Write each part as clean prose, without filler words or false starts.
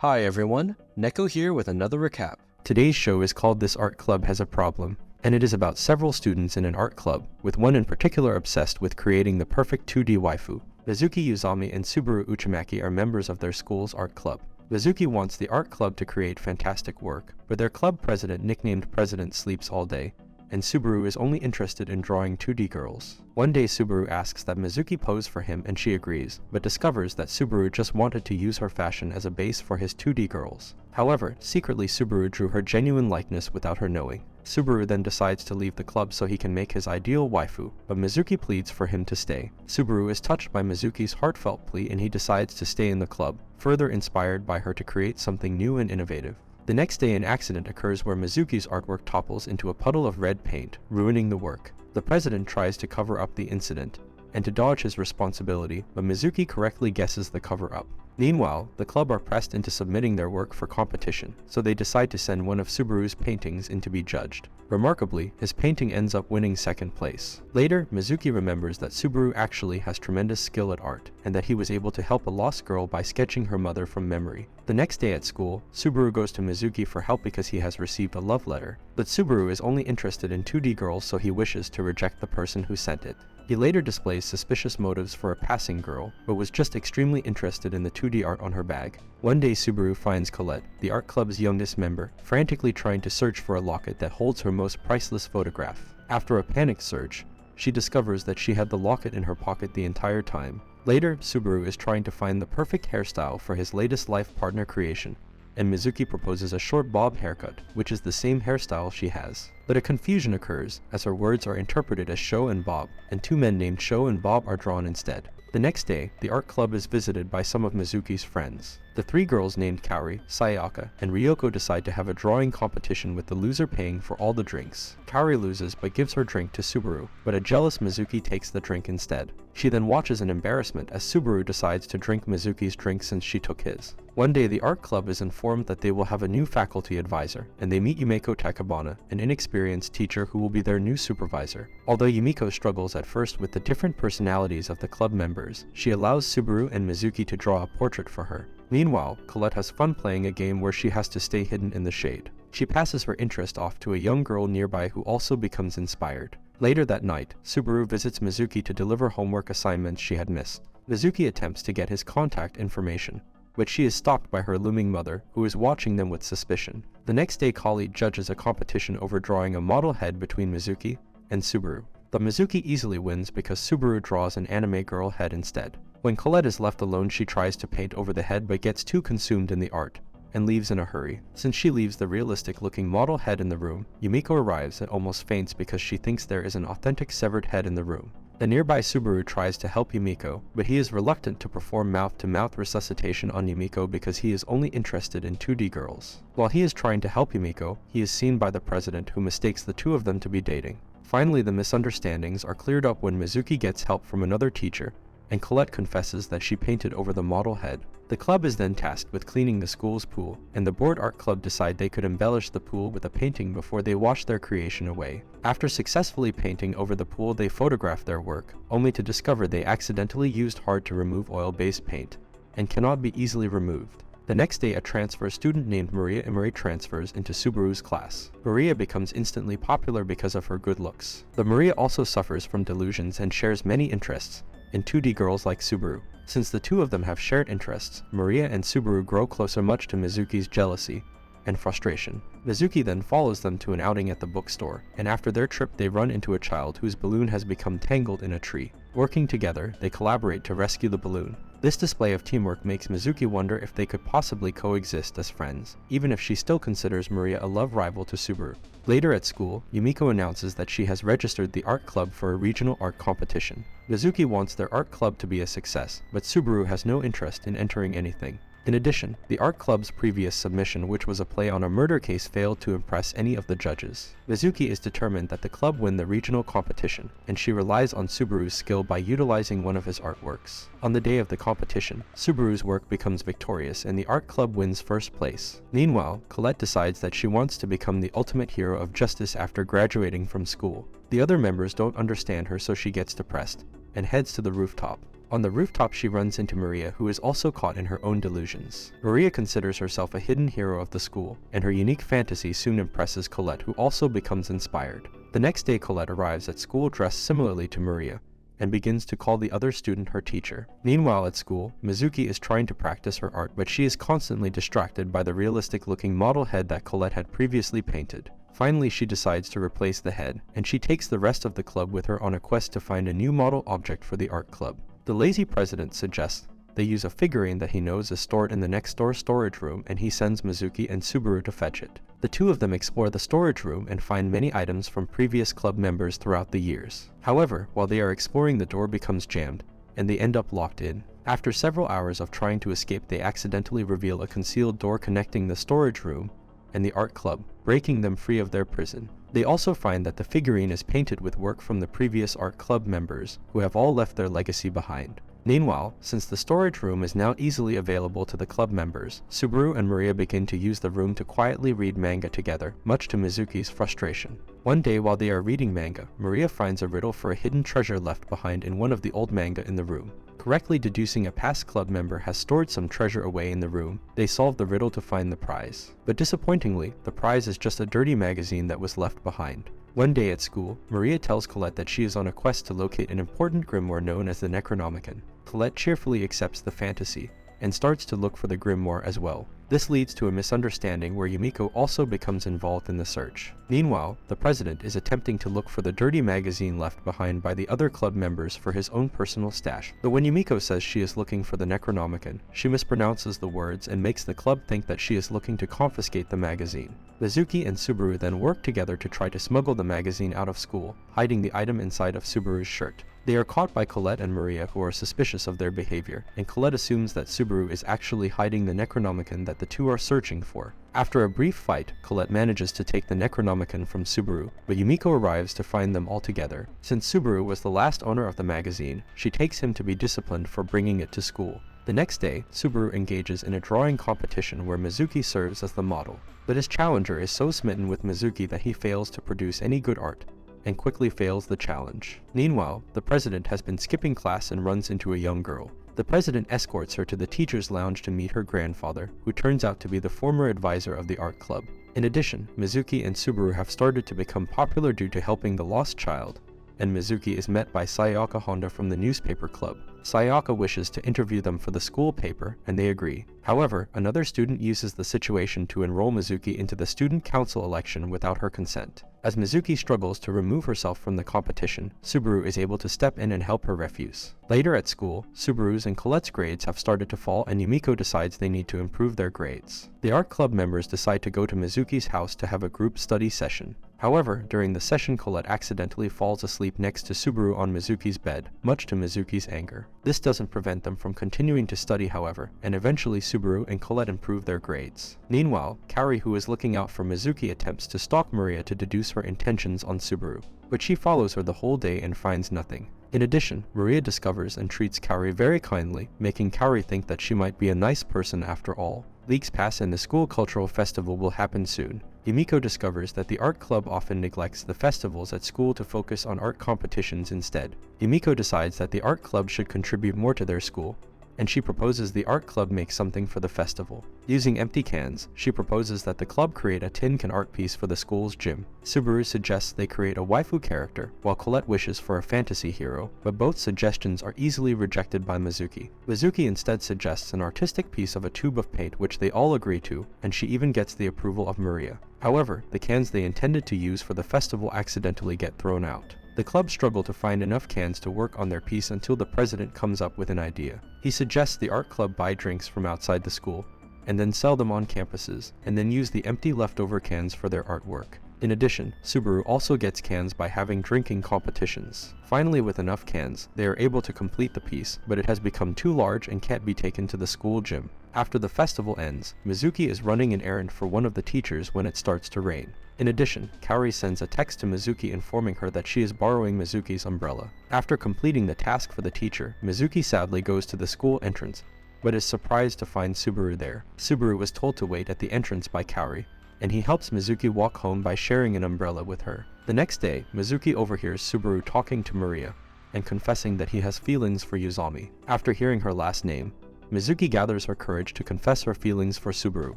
Hi everyone, Neko here with another recap. Today's show is called This Art Club Has a Problem, and it is about several students in an art club, with one in particular obsessed with creating the perfect 2D waifu. Mizuki Uzami and Subaru Uchimaki are members of their school's art club. Mizuki wants the art club to create fantastic work, but their club president, nicknamed President, sleeps all day, and Subaru is only interested in drawing 2D girls. One day Subaru asks that Mizuki pose for him and she agrees, but discovers that Subaru just wanted to use her fashion as a base for his 2D girls. However, secretly Subaru drew her genuine likeness without her knowing. Subaru then decides to leave the club so he can make his ideal waifu, but Mizuki pleads for him to stay. Subaru is touched by Mizuki's heartfelt plea and he decides to stay in the club, further inspired by her to create something new and innovative. The next day an accident occurs where Mizuki's artwork topples into a puddle of red paint, ruining the work. The president tries to cover up the incident, and to dodge his responsibility, but Mizuki correctly guesses the cover-up. Meanwhile, the club are pressed into submitting their work for competition, so they decide to send one of Subaru's paintings in to be judged. Remarkably, his painting ends up winning second place. Later, Mizuki remembers that Subaru actually has tremendous skill at art, and that he was able to help a lost girl by sketching her mother from memory. The next day at school, Subaru goes to Mizuki for help because he has received a love letter, but Subaru is only interested in 2D girls, so he wishes to reject the person who sent it. He later displays suspicious motives for a passing girl, but was just extremely interested in the 2D art on her bag. One day Subaru finds Colette, the art club's youngest member, frantically trying to search for a locket that holds her most priceless photograph. After a panicked search, she discovers that she had the locket in her pocket the entire time. Later, Subaru is trying to find the perfect hairstyle for his latest life partner creation, and Mizuki proposes a short bob haircut, which is the same hairstyle she has. But a confusion occurs, as her words are interpreted as Sho and Bob, and two men named Sho and Bob are drawn instead. The next day, the art club is visited by some of Mizuki's friends. The three girls named Kaori, Sayaka, and Ryoko decide to have a drawing competition with the loser paying for all the drinks. Kaori loses but gives her drink to Subaru, but a jealous Mizuki takes the drink instead. She then watches in embarrassment as Subaru decides to drink Mizuki's drink since she took his. One day the art club is informed that they will have a new faculty advisor, and they meet Yumeko Takabana, an inexperienced teacher who will be their new supervisor. Although Yumeko struggles at first with the different personalities of the club members, she allows Subaru and Mizuki to draw a portrait for her. Meanwhile, Colette has fun playing a game where she has to stay hidden in the shade. She passes her interest off to a young girl nearby who also becomes inspired. Later that night, Subaru visits Mizuki to deliver homework assignments she had missed. Mizuki attempts to get his contact information, but she is stopped by her looming mother, who is watching them with suspicion. The next day Kali judges a competition over drawing a model head between Mizuki and Subaru. But Mizuki easily wins because Subaru draws an anime girl head instead. When Colette is left alone, she tries to paint over the head but gets too consumed in the art, and leaves in a hurry. Since she leaves the realistic-looking model head in the room, Yumiko arrives and almost faints because she thinks there is an authentic severed head in the room. The nearby Subaru tries to help Yumiko, but he is reluctant to perform mouth-to-mouth resuscitation on Yumiko because he is only interested in 2D girls. While he is trying to help Yumiko, he is seen by the president, who mistakes the two of them to be dating. Finally, the misunderstandings are cleared up when Mizuki gets help from another teacher, and Colette confesses that she painted over the model head. The club is then tasked with cleaning the school's pool, and the board art club decide they could embellish the pool with a painting before they wash their creation away. After successfully painting over the pool, they photograph their work, only to discover they accidentally used hard to remove oil-based paint, and cannot be easily removed. The next day, a transfer student named Maria Imari transfers into Subaru's class. Maria becomes instantly popular because of her good looks. But Maria also suffers from delusions and shares many interests in 2D girls like Subaru. Since the two of them have shared interests, Maria and Subaru grow closer, much to Mizuki's jealousy and frustration. Mizuki then follows them to an outing at the bookstore, and after their trip they run into a child whose balloon has become tangled in a tree. Working together, they collaborate to rescue the balloon. This display of teamwork makes Mizuki wonder if they could possibly coexist as friends, even if she still considers Maria a love rival to Subaru. Later at school, Yumiko announces that she has registered the art club for a regional art competition. Mizuki wants their art club to be a success, but Subaru has no interest in entering anything. In addition, the art club's previous submission, which was a play on a murder case, failed to impress any of the judges. Mizuki is determined that the club win the regional competition, and she relies on Subaru's skill by utilizing one of his artworks. On the day of the competition, Subaru's work becomes victorious and the art club wins first place. Meanwhile, Colette decides that she wants to become the ultimate hero of justice after graduating from school. The other members don't understand her, so she gets depressed and heads to the rooftop. On the rooftop she runs into Maria, who is also caught in her own delusions. Maria considers herself a hidden hero of the school, and her unique fantasy soon impresses Colette, who also becomes inspired. The next day Colette arrives at school dressed similarly to Maria, and begins to call the other student her teacher. Meanwhile at school, Mizuki is trying to practice her art, but she is constantly distracted by the realistic-looking model head that Colette had previously painted. Finally, she decides to replace the head, and she takes the rest of the club with her on a quest to find a new model object for the art club. The lazy president suggests they use a figurine that he knows is stored in the next door storage room, and he sends Mizuki and Subaru to fetch it. The two of them explore the storage room and find many items from previous club members throughout the years. However, while they are exploring, the door becomes jammed, and they end up locked in. After several hours of trying to escape, they accidentally reveal a concealed door connecting the storage room and the art club, breaking them free of their prison. They also find that the figurine is painted with work from the previous art club members, who have all left their legacy behind. Meanwhile, since the storage room is now easily available to the club members, Subaru and Maria begin to use the room to quietly read manga together, much to Mizuki's frustration. One day while they are reading manga, Maria finds a riddle for a hidden treasure left behind in one of the old manga in the room. Correctly deducing a past club member has stored some treasure away in the room, they solve the riddle to find the prize. But disappointingly, the prize is just a dirty magazine that was left behind. One day at school, Maria tells Colette that she is on a quest to locate an important grimoire known as the Necronomicon. Colette cheerfully accepts the fantasy, and starts to look for the grimoire as well. This leads to a misunderstanding where Yumiko also becomes involved in the search. Meanwhile, the president is attempting to look for the dirty magazine left behind by the other club members for his own personal stash. But when Yumiko says she is looking for the Necronomicon, she mispronounces the words and makes the club think that she is looking to confiscate the magazine. Mizuki and Subaru then work together to try to smuggle the magazine out of school, hiding the item inside of Subaru's shirt. They are caught by Colette and Maria, who are suspicious of their behavior, and Colette assumes that Subaru is actually hiding the Necronomicon that the two are searching for. After a brief fight, Colette manages to take the Necronomicon from Subaru, but Yumiko arrives to find them all together. Since Subaru was the last owner of the magazine, she takes him to be disciplined for bringing it to school. The next day, Subaru engages in a drawing competition where Mizuki serves as the model, but his challenger is so smitten with Mizuki that he fails to produce any good art, and quickly fails the challenge. Meanwhile, the president has been skipping class and runs into a young girl. The president escorts her to the teacher's lounge to meet her grandfather, who turns out to be the former advisor of the art club. In addition, Mizuki and Subaru have started to become popular due to helping the lost child, and Mizuki is met by Sayaka Honda from the newspaper club. Sayaka wishes to interview them for the school paper, and they agree. However, another student uses the situation to enroll Mizuki into the student council election without her consent. As Mizuki struggles to remove herself from the competition, Subaru is able to step in and help her refuse. Later at school, Subaru's and Colette's grades have started to fall, and Yumiko decides they need to improve their grades. The art club members decide to go to Mizuki's house to have a group study session. However, during the session, Colette accidentally falls asleep next to Subaru on Mizuki's bed, much to Mizuki's anger. This doesn't prevent them from continuing to study, however, and eventually Subaru and Colette improve their grades. Meanwhile, Kaori, who is looking out for Mizuki, attempts to stalk Maria to deduce her intentions on Subaru, but she follows her the whole day and finds nothing. In addition, Maria discovers and treats Kaori very kindly, making Kaori think that she might be a nice person after all. Weeks pass and the school cultural festival will happen soon. Yumiko discovers that the art club often neglects the festivals at school to focus on art competitions instead. Yumiko decides that the art club should contribute more to their school, and she proposes the art club make something for the festival. Using empty cans, she proposes that the club create a tin can art piece for the school's gym. Subaru suggests they create a waifu character, while Colette wishes for a fantasy hero, but both suggestions are easily rejected by Mizuki. Mizuki instead suggests an artistic piece of a tube of paint, which they all agree to, and she even gets the approval of Maria. However, the cans they intended to use for the festival accidentally get thrown out. The club struggle to find enough cans to work on their piece until the president comes up with an idea. He suggests the art club buy drinks from outside the school, and then sell them on campuses, and then use the empty leftover cans for their artwork. In addition, Subaru also gets cans by having drinking competitions. Finally, with enough cans, they are able to complete the piece, but it has become too large and can't be taken to the school gym. After the festival ends, Mizuki is running an errand for one of the teachers when it starts to rain. In addition, Kaori sends a text to Mizuki informing her that she is borrowing Mizuki's umbrella. After completing the task for the teacher, Mizuki sadly goes to the school entrance, but is surprised to find Subaru there. Subaru was told to wait at the entrance by Kaori, and he helps Mizuki walk home by sharing an umbrella with her. The next day, Mizuki overhears Subaru talking to Maria, and confessing that he has feelings for Uzami. After hearing her last name, Mizuki gathers her courage to confess her feelings for Subaru,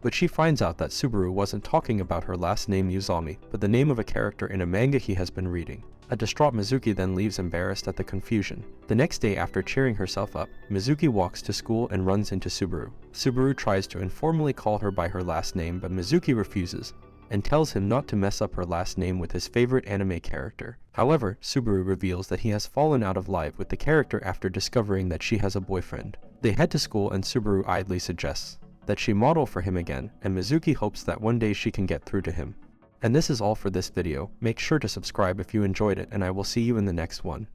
but she finds out that Subaru wasn't talking about her last name Uzami, but the name of a character in a manga he has been reading. A distraught Mizuki then leaves embarrassed at the confusion. The next day, after cheering herself up, Mizuki walks to school and runs into Subaru. Subaru tries to informally call her by her last name, but Mizuki refuses and tells him not to mess up her last name with his favorite anime character. However, Subaru reveals that he has fallen out of life with the character after discovering that she has a boyfriend. They head to school and Subaru idly suggests that she model for him again, and Mizuki hopes that one day she can get through to him. And this is all for this video. Make sure to subscribe if you enjoyed it, and I will see you in the next one.